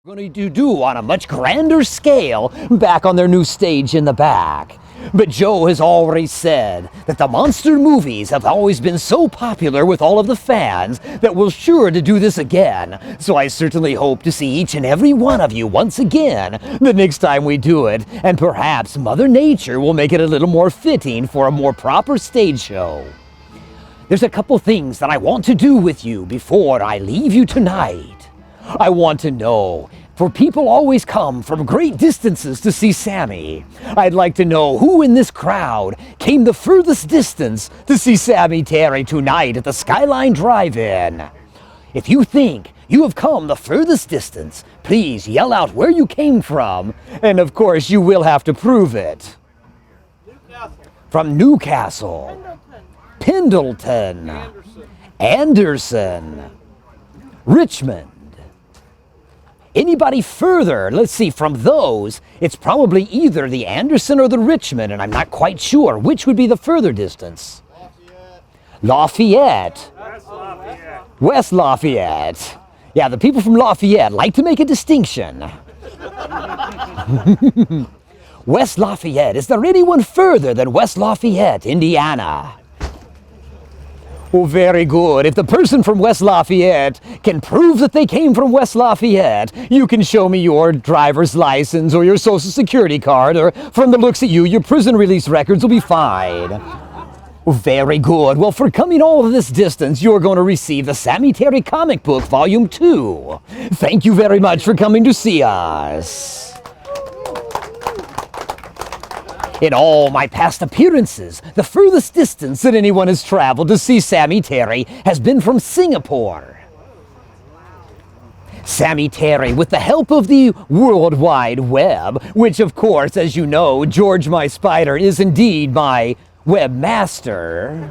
Going to do on a much grander scale back on their new stage in the back. But Joe has already said that the monster movies have always been so popular with all of the fans that we're sure to do this again. So I certainly hope to see each and every one of you once again the next time we do it, and perhaps Mother Nature will make it a little more fitting for a more proper stage show. There's a couple things that I want to do with you before I leave you tonight. I want to know, for people always come from great distances to see Sammy. I'd like to know who in this crowd came the furthest distance to see Sammy Terry tonight at the Skyline Drive-In. If you think you have come the furthest distance, please yell out where you came from, and of course you will have to prove it. From Newcastle, Pendleton, Anderson, Richmond. Anybody further? Let's see, from those, it's probably either the Anderson or the Richmond, and I'm not quite sure which would be the further distance. Lafayette. West Lafayette. Yeah, the people from Lafayette like to make a distinction. West Lafayette. Is there anyone further than West Lafayette, Indiana? Oh, very good. If the person from West Lafayette can prove that they came from West Lafayette, you can show me your driver's license or your social security card, or from the looks of you, your prison release records will be fine. Oh, very good. Well, for coming all of this distance, you're going to receive the Sammy Terry Comic Book Volume 2. Thank you very much for coming to see us. In all my past appearances, the furthest distance that anyone has traveled to see Sammy Terry has been from Singapore. Sammy Terry, with the help of the World Wide Web, which of course, as you know, George my Spider is indeed my webmaster.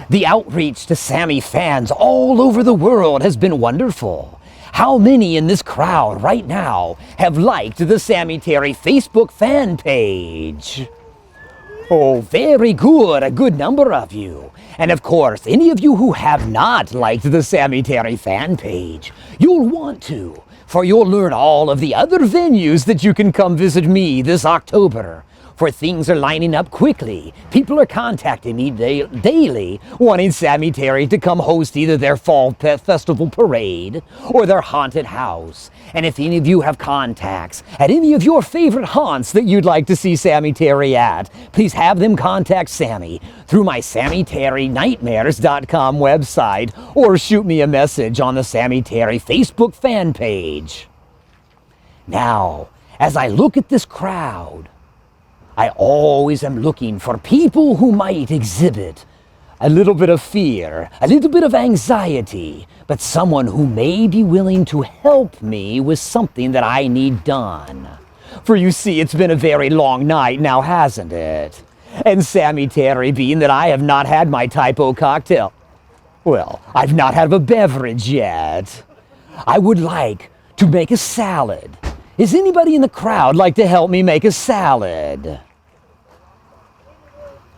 The outreach to Sammy fans all over the world has been wonderful. How many in this crowd right now have liked the Sammy Terry Facebook fan page? Oh, very good. A good number of you. And of course, any of you who have not liked the Sammy Terry fan page, you'll want to, for you'll learn all of the other venues that you can come visit me this October. For things are lining up quickly. People are contacting me daily, wanting Sammy Terry to come host either their fall festival parade or their haunted house. And if any of you have contacts at any of your favorite haunts that you'd like to see Sammy Terry at, please have them contact Sammy through my SammyTerryNightmares.com website, or shoot me a message on the Sammy Terry Facebook fan page. Now, as I look at this crowd, I always am looking for people who might exhibit a little bit of fear, a little bit of anxiety, but someone who may be willing to help me with something that I need done. For you see, it's been a very long night now, hasn't it? And Sammy Terry, being that I have not had my typo cocktail, well, I've not had a beverage yet. I would like to make a salad. Is anybody in the crowd like to help me make a salad?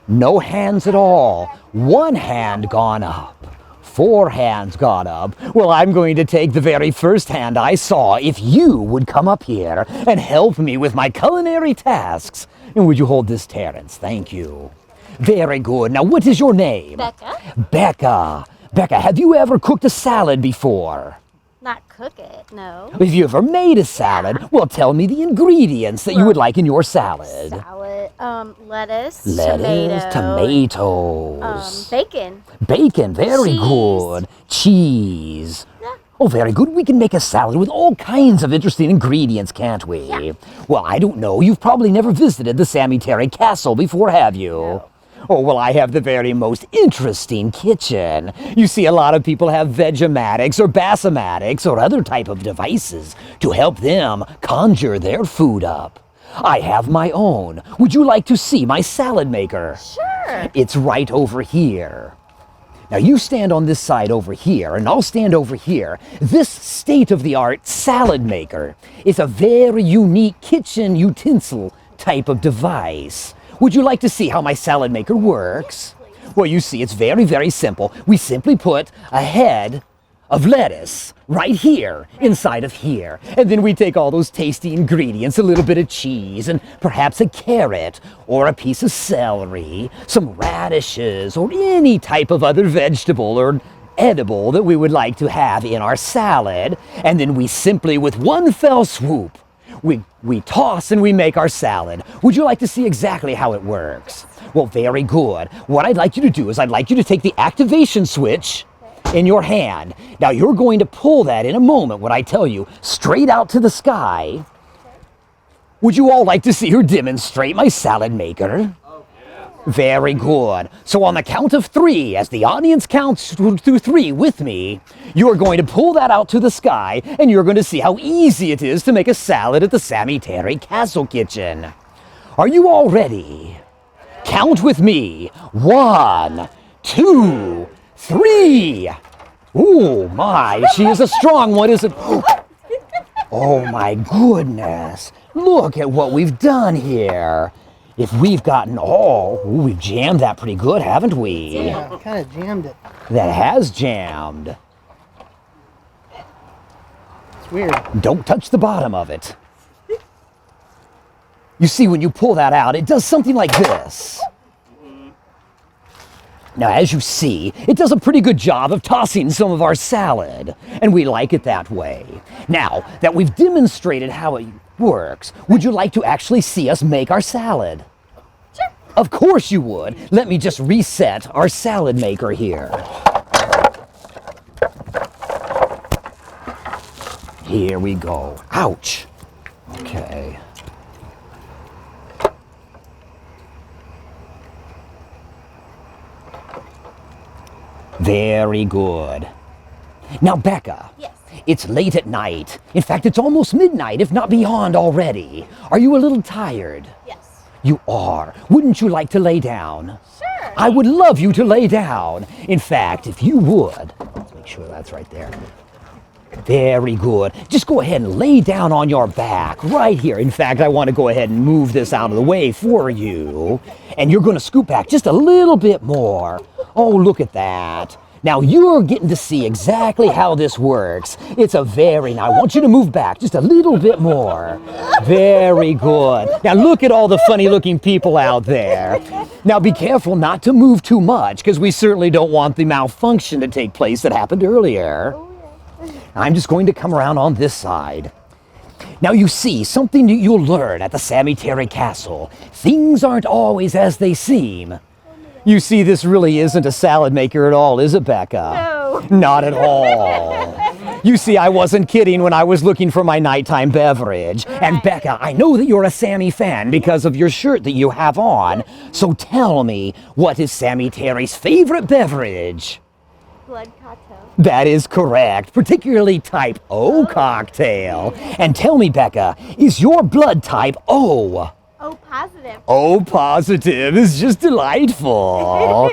No hands at all. One hand gone up. 4 hands gone up. Well, I'm going to take the very first hand I saw if you would come up here and help me with my culinary tasks. And would you hold this, Terrence? Thank you. Very good. Now, what is your name? Becca. Becca. Becca, have you ever cooked a salad before? Not cook it, no. Have you ever made a salad? Well, tell me the ingredients that you would like in your salad. Salad, lettuce, tomatoes. Bacon. Bacon, very Cheese. good. Cheese. Yeah. Oh, very good. We can make a salad with all kinds of interesting ingredients, can't we? Yeah. Well, I don't know. You've probably never visited the Sammy Terry Castle before, have you? No. Oh, well, I have the very most interesting kitchen. You see, a lot of people have Vegematics or Basmatics or other type of devices to help them conjure their food up. I have my own. Would you like to see my salad maker? Sure. It's right over here. Now, you stand on this side over here, and I'll stand over here. This state-of-the-art salad maker is a very unique kitchen utensil type of device. Would you like to see how my salad maker works? Well, you see, it's very, very simple. We simply put a head of lettuce right here inside of here. And then we take all those tasty ingredients, a little bit of cheese and perhaps a carrot or a piece of celery, some radishes or any type of other vegetable or edible that we would like to have in our salad. And then we simply, with one fell swoop, we toss and we make our salad. Would you like to see exactly how it works? Well, very good. What I'd like you to do is I'd like you to take the activation switch in your hand. Now you're going to pull that in a moment when I tell you, straight out to the sky. Would you all like to see her demonstrate my salad maker? Very good. So on the count of 3, as the audience counts through 3 with me, you're going to pull that out to the sky, and you're going to see how easy it is to make a salad at the Sammy Terry Castle Kitchen. Are you all ready? Count with me. 1, 2, 3. Oh my, she is a strong one, isn't it? Oh my goodness. Look at what we've done here. If we've gotten we've jammed that pretty good, haven't we? Yeah, kind of jammed it. That has jammed. It's weird. Don't touch the bottom of it. You see, when you pull that out, it does something like this. Now, as you see, it does a pretty good job of tossing some of our salad, and we like it that way. Now that we've demonstrated how it works, would you like to actually see us make our salad? Sure. Of course you would. Let me just reset our salad maker here. Here we go. Ouch. Okay. Very good. Now, Becca. Yes. It's late at night. In fact, it's almost midnight, if not beyond already. Are you a little tired? Yes. You are. Wouldn't you like to lay down? Sure. I would love you to lay down. In fact, if you would, let's make sure that's right there. Very good. Just go ahead and lay down on your back right here. In fact, I want to go ahead and move this out of the way for you. And you're going to scoot back just a little bit more. Oh, look at that. Now you're getting to see exactly how this works. Now I want you to move back just a little bit more. Very good. Now look at all the funny looking people out there. Now be careful not to move too much, because we certainly don't want the malfunction to take place that happened earlier. I'm just going to come around on this side. Now you see, something that you'll learn at the Sammy Terry Castle. Things aren't always as they seem. You see, this really isn't a salad maker at all, is it, Becca? No. Not at all. You see, I wasn't kidding when I was looking for my nighttime beverage. Right. And Becca, I know that you're a Sammy fan because of your shirt that you have on. So tell me, what is Sammy Terry's favorite beverage? Blood cocktail. That is correct, particularly type O cocktail. And tell me, Becca, is your blood type O? Oh, positive. Oh, positive is just delightful.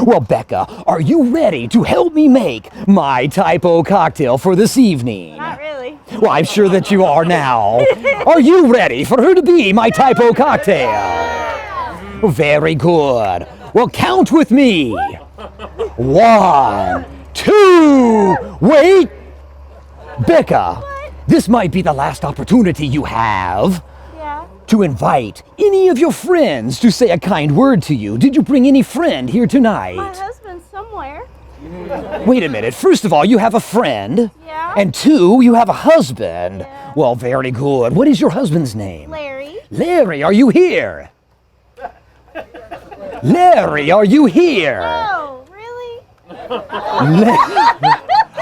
Well, Becca, are you ready to help me make my type O cocktail for this evening? Not really. Well, I'm sure that you are now. Are you ready for her to be my type O cocktail? Very good. Well, count with me. 1, 2, wait. Becca, this might be the last opportunity you have to invite any of your friends to say a kind word to you. Did you bring any friend here tonight? My husband's somewhere. Wait a minute. First of all, you have a friend. Yeah. And 2, you have a husband. Yeah. Well, very good. What is your husband's name? Larry. Larry, are you here? Larry, are you here? Oh, really?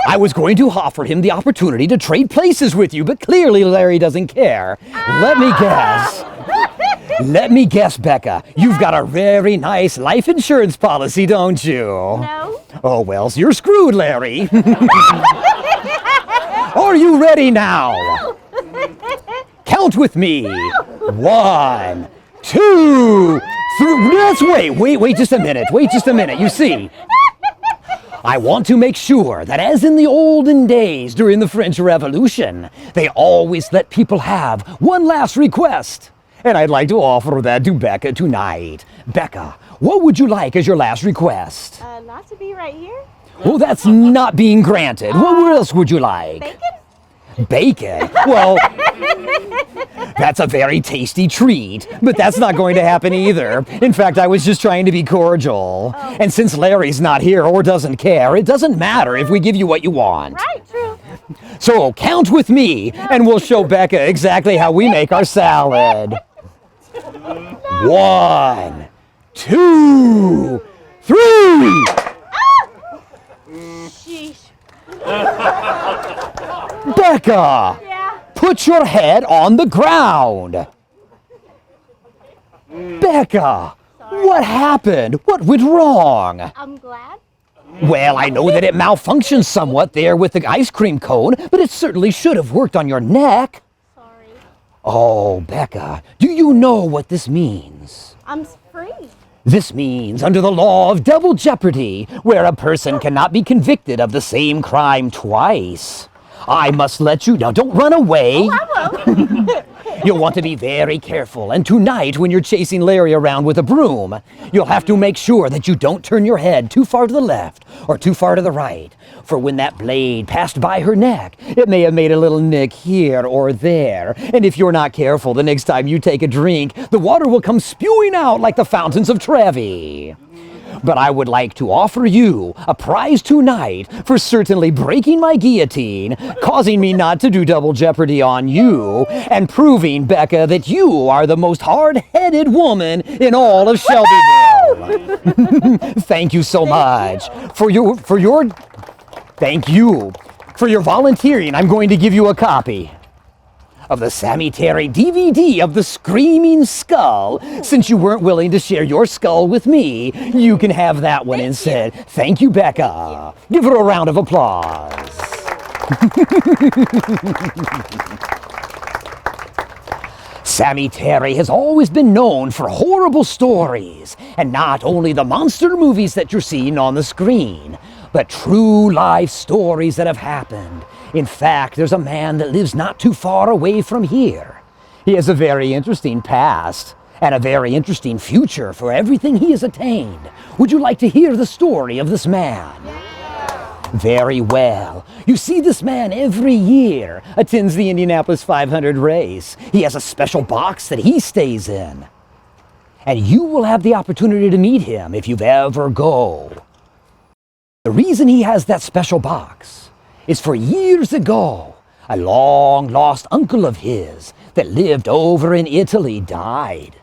I was going to offer him the opportunity to trade places with you, but clearly Larry doesn't care. Let me guess. Let me guess, Becca. You've got a very nice life insurance policy, don't you? No. Oh, well, so you're screwed, Larry. Are you ready now? No. Count with me. 1, 2, 3. Let's wait just a minute. Wait just a minute. You see, I want to make sure that as in the olden days during the French Revolution, they always let people have one last request. And I'd like to offer that to Becca tonight. Becca, what would you like as your last request? Not to be right here? Well, that's not being granted. What else would you like? Bacon? Bacon? Well, that's a very tasty treat, but that's not going to happen either. In fact, I was just trying to be cordial. Oh. And since Larry's not here or doesn't care, it doesn't matter if we give you what you want. Right, true. So count with me, and we'll show Becca exactly how we make our salad. 1, 2, 3. Sheesh. Becca, Yeah. put your head on the ground. Becca, what happened? What went wrong? I'm glad. Well, I know that it malfunctioned somewhat there with the ice cream cone, but it certainly should have worked on your neck. Sorry. Oh, Becca, do you know what this means? I'm free. This means, under the law of double jeopardy, where a person cannot be convicted of the same crime twice. I must let you know. Don't run away. You'll want to be very careful. And tonight, when you're chasing Larry around with a broom, you'll have to make sure that you don't turn your head too far to the left or too far to the right. For when that blade passed by her neck, it may have made a little nick here or there. And if you're not careful, the next time you take a drink, the water will come spewing out like the fountains of Trevi. But I would like to offer you a prize tonight for certainly breaking my guillotine, causing me not to do double jeopardy on you, and proving, Becca, that you are the most hard-headed woman in all of Shelbyville. Thank you so much. Thank you. For your volunteering, I'm going to give you a copy of the Sammy Terry DVD of The Screaming Skull. Since you weren't willing to share your skull with me, you can have that one instead. Thank you, Becca. Give her a round of applause. Sammy Terry has always been known for horrible stories, and not only the monster movies that you're seeing on the screen, but true life stories that have happened. In fact, there's a man that lives not too far away from here. He has a very interesting past and a very interesting future for everything he has attained. Would you like to hear the story of this man? Very well. You see, this man every year attends the Indianapolis 500 race. He has a special box that he stays in. And you will have the opportunity to meet him if you've ever go. The reason he has that special box is for years ago, a long-lost uncle of his that lived over in Italy died.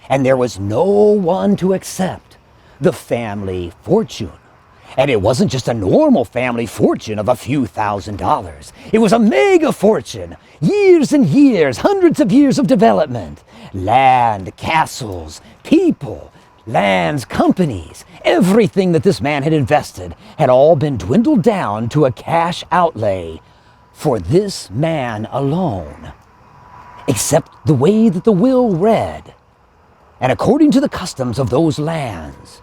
And there was no one to accept the family fortune. And it wasn't just a normal family fortune of a few $1,000s. It was a mega fortune. Years and years, hundreds of years of development. Land, castles, people, lands, companies, everything that this man had invested had all been dwindled down to a cash outlay for this man alone. Except the way that the will read. And according to the customs of those lands,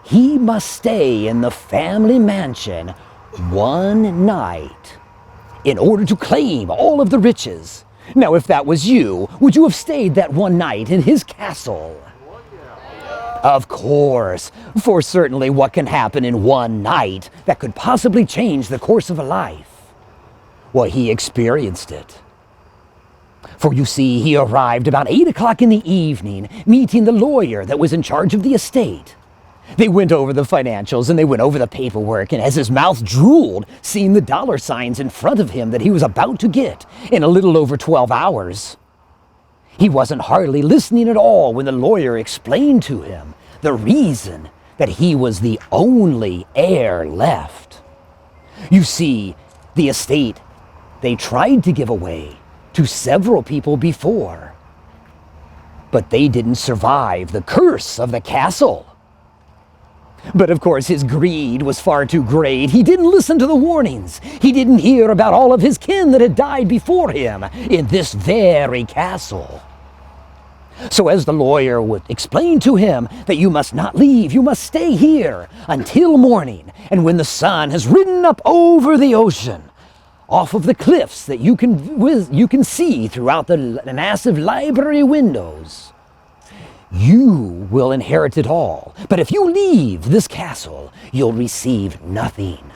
he must stay in the family mansion one night in order to claim all of the riches. Now, if that was you, would you have stayed that one night in his castle? Of course, for certainly what can happen in one night that could possibly change the course of a life? Well, he experienced it. For you see, he arrived about 8 o'clock in the evening, meeting the lawyer that was in charge of the estate. They went over the financials and they went over the paperwork, and as his mouth drooled, seeing the dollar signs in front of him that he was about to get in a little over 12 hours, he wasn't hardly listening at all when the lawyer explained to him the reason that he was the only heir left. You see, the estate they tried to give away to several people before, but they didn't survive the curse of the castle. But of course, his greed was far too great. He didn't listen to the warnings. He didn't hear about all of his kin that had died before him in this very castle. So as the lawyer would explain to him that you must not leave, you must stay here until morning, and when the sun has ridden up over the ocean, off of the cliffs that you can see throughout the massive library windows. You will inherit it all, but if you leave this castle, you'll receive nothing.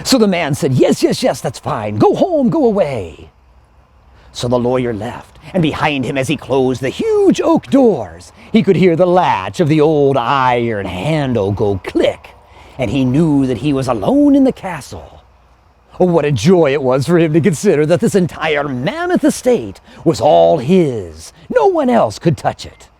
So the man said, yes, yes, yes, that's fine. Go home, go away. So the lawyer left, and behind him as he closed the huge oak doors, he could hear the latch of the old iron handle go click, and he knew that he was alone in the castle. Oh, what a joy it was for him to consider that this entire mammoth estate was all his. No one else could touch it.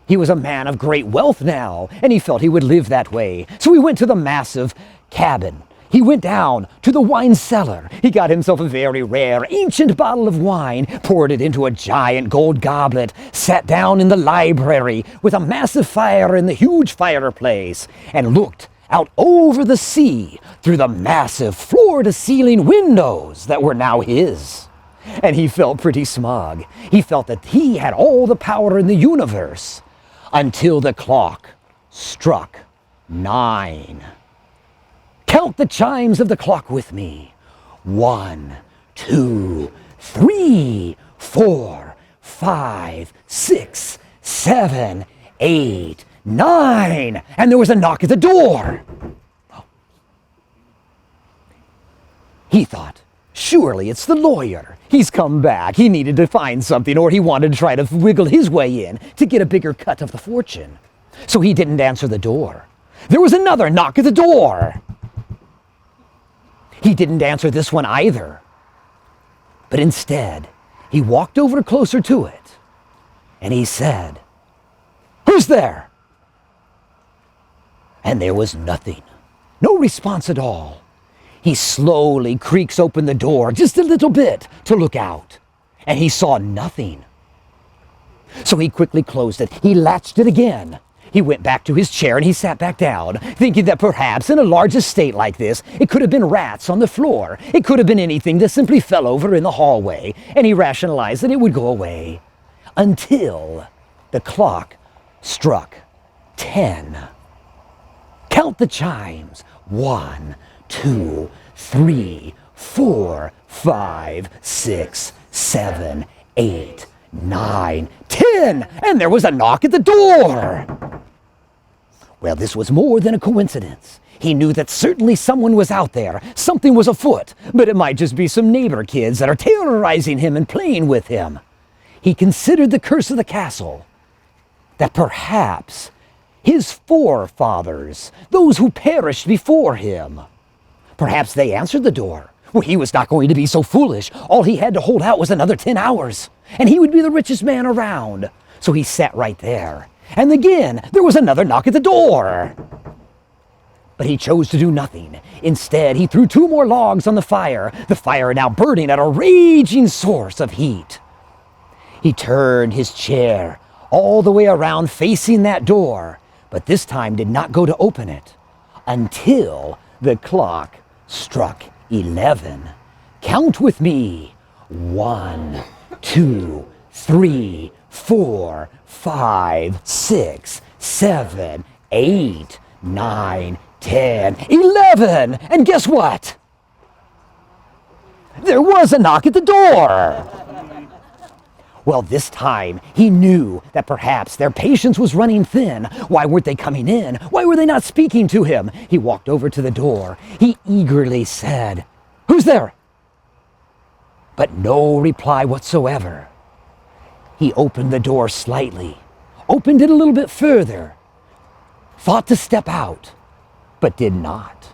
He was a man of great wealth now, and he felt he would live that way. So he went to the massive cabin. He went down to the wine cellar. He got himself a very rare, ancient bottle of wine, poured it into a giant gold goblet, sat down in the library with a massive fire in the huge fireplace, and looked out over the sea through the massive floor-to-ceiling windows that were now his. And he felt pretty smug. He felt that he had all the power in the universe until the clock struck 9. Count the chimes of the clock with me. 1, 2, 3, 4, 5, 6, 7, 8, 9. And there was a knock at the door. He thought, surely it's the lawyer. He's come back. He needed to find something, or he wanted to try to wiggle his way in to get a bigger cut of the fortune. So he didn't answer the door. There was another knock at the door. He didn't answer this one either. But instead, he walked over closer to it, and he said, "Who's there?" And there was nothing. No response at all. He slowly creaks open the door just a little bit to look out, and he saw nothing. So he quickly closed it. He latched it again. He went back to his chair and he sat back down, thinking that perhaps in a large estate like this, it could have been rats on the floor. It could have been anything that simply fell over in the hallway, and he rationalized that it would go away until the clock struck 10. Count the chimes. 1, 2, 3, 4, 5, 6, 7, 8, 9, 10. And there was a knock at the door. Well, this was more than a coincidence. He knew that certainly someone was out there. Something was afoot, but it might just be some neighbor kids that are terrorizing him and playing with him. He considered the curse of the castle, that perhaps his forefathers, those who perished before him, perhaps they answered the door. Well, he was not going to be so foolish. All he had to hold out was another 10 hours, and he would be the richest man around. So he sat right there. And again, there was another knock at the door. But he chose to do nothing. Instead, he threw 2 more logs on the fire now burning at a raging source of heat. He turned his chair all the way around facing that door, but this time did not go to open it until the clock struck 11. Count with me. 1, 2, 3, 4, 5, 6, 7, 8, 9, 10, 11. And guess what? There was a knock at the door. Well, this time he knew that perhaps their patience was running thin. Why weren't they coming in? Why were they not speaking to him? He walked over to the door. He eagerly said, "Who's there?" But no reply whatsoever. He opened the door slightly, opened it a little bit further, thought to step out, but did not.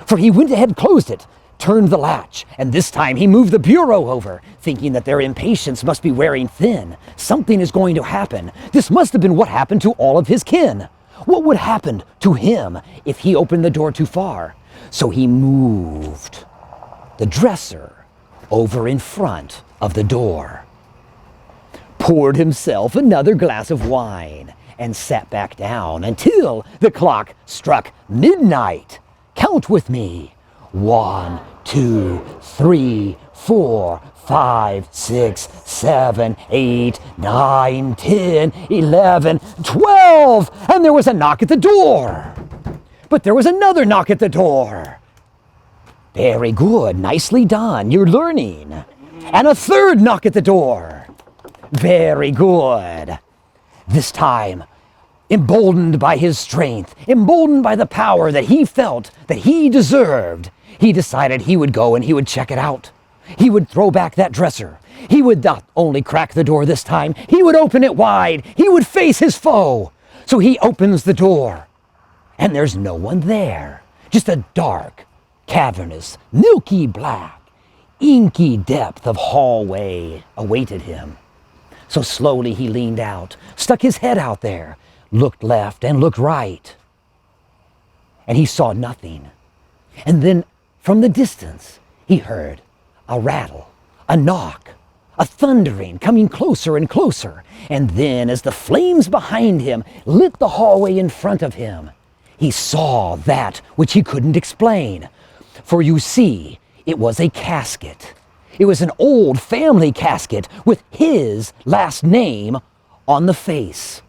For he went ahead and closed it, turned the latch, and this time he moved the bureau over, thinking that their impatience must be wearing thin. Something is going to happen. This must have been what happened to all of his kin. What would happen to him if he opened the door too far? So he moved the dresser over in front of the door, poured himself another glass of wine, and sat back down until the clock struck midnight. Count with me. 1, 2, 3, 4, 5, 6, 7, 8, 9, 10, 11, 12. And there was a knock at the door. But there was another knock at the door. Very good. Nicely done. You're learning. And a third knock at the door. Very good. This time, emboldened by his strength, emboldened by the power that he felt that he deserved, he decided he would go and he would check it out. He would throw back that dresser. He would not only crack the door this time, he would open it wide. He would face his foe. So he opens the door, and there's no one there. Just a dark, cavernous, milky black, inky depth of hallway awaited him. So slowly he leaned out, stuck his head out there, looked left and looked right. And he saw nothing. And then from the distance, he heard a rattle, a knock, a thundering coming closer and closer. And then as the flames behind him lit the hallway in front of him, he saw that which he couldn't explain. For you see, it was a casket. It was an old family casket with his last name on the face.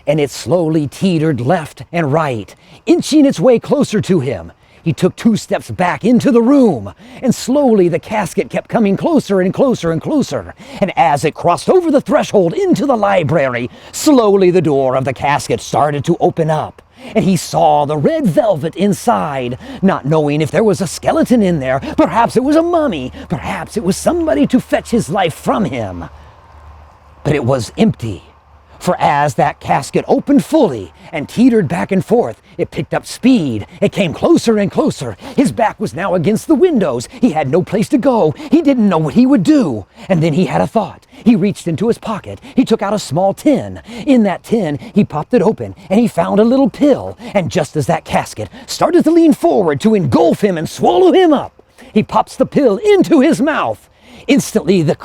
And it slowly teetered left and right, inching its way closer to him. He took 2 steps back into the room, and slowly the casket kept coming closer and closer and closer. And as it crossed over the threshold into the library, slowly the door of the casket started to open up. And he saw the red velvet inside, not knowing if there was a skeleton in there. Perhaps it was a mummy. Perhaps it was somebody to fetch his life from him. But it was empty. For as that casket opened fully and teetered back and forth, it picked up speed. It came closer and closer. His back was now against the windows. He had no place to go. He didn't know what he would do. And then he had a thought. He reached into his pocket. He took out a small tin. In that tin, he popped it open, and he found a little pill. And just as that casket started to lean forward to engulf him and swallow him up, he pops the pill into his mouth. Instantly, the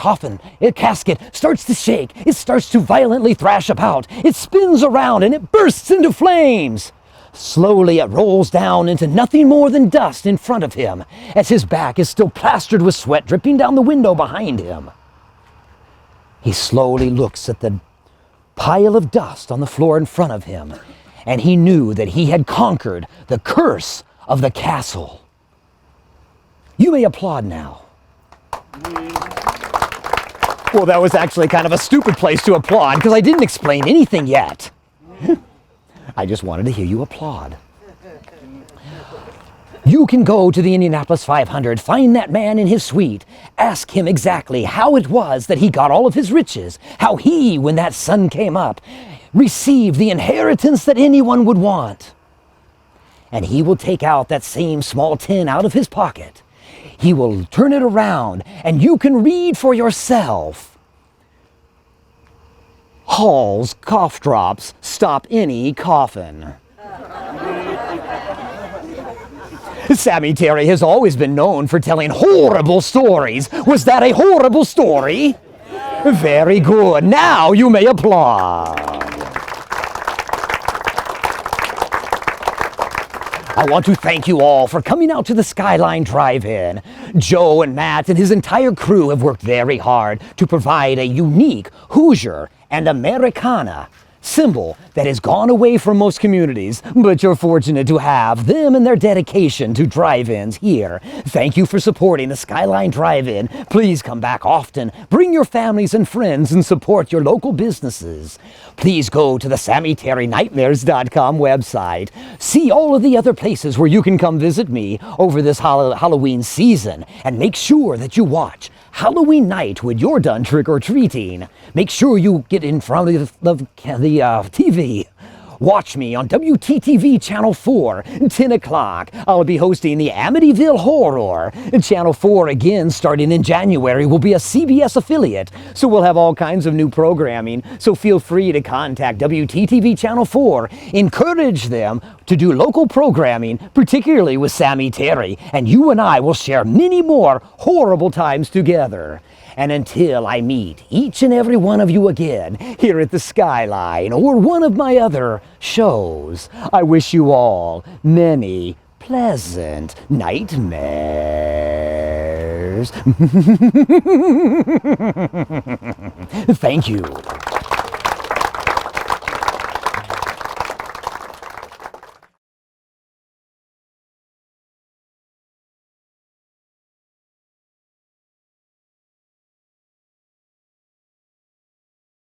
casket starts to shake. It starts to violently thrash about. It spins around and it bursts into flames. Slowly, it rolls down into nothing more than dust in front of him, as his back is still plastered with sweat dripping down the window behind him. He slowly looks at the pile of dust on the floor in front of him, and he knew that he had conquered the curse of the castle. You may applaud now. Well, that was actually kind of a stupid place to applaud because I didn't explain anything yet. I just wanted to hear you applaud. You can go to the Indianapolis 500, find that man in his suite, ask him exactly how it was that he got all of his riches, how he, when that sun came up, received the inheritance that anyone would want. And he will take out that same small tin out of his pocket. He will turn it around, and you can read for yourself. Hall's cough drops stop any coffin. Sammy Terry has always been known for telling horrible stories. Was that a horrible story? Very good. Now you may applaud. I want to thank you all for coming out to the Skyline Drive-In. Joe and Matt and his entire crew have worked very hard to provide a unique Hoosier and Americana symbol that has gone away from most communities, but you're fortunate to have them and their dedication to drive-ins here. Thank you for supporting the Skyline Drive-In. Please come back often. Bring your families and friends and support your local businesses. Please go to the SammyTerryNightmares.com website. See all of the other places where you can come visit me over this Halloween season, and make sure that you watch Halloween night when you're done trick-or-treating. Make sure you get in front of the TV. Watch me on WTTV Channel 4, 10 o'clock. I'll be hosting the Amityville Horror. Channel 4, again, starting in January, will be a CBS affiliate, so we'll have all kinds of new programming. So feel free to contact WTTV Channel 4. Encourage them to do local programming, particularly with Sammy Terry, and you and I will share many more horrible times together. And until I meet each and every one of you again here at the Skyline or one of my other shows, I wish you all many pleasant nightmares. Thank you.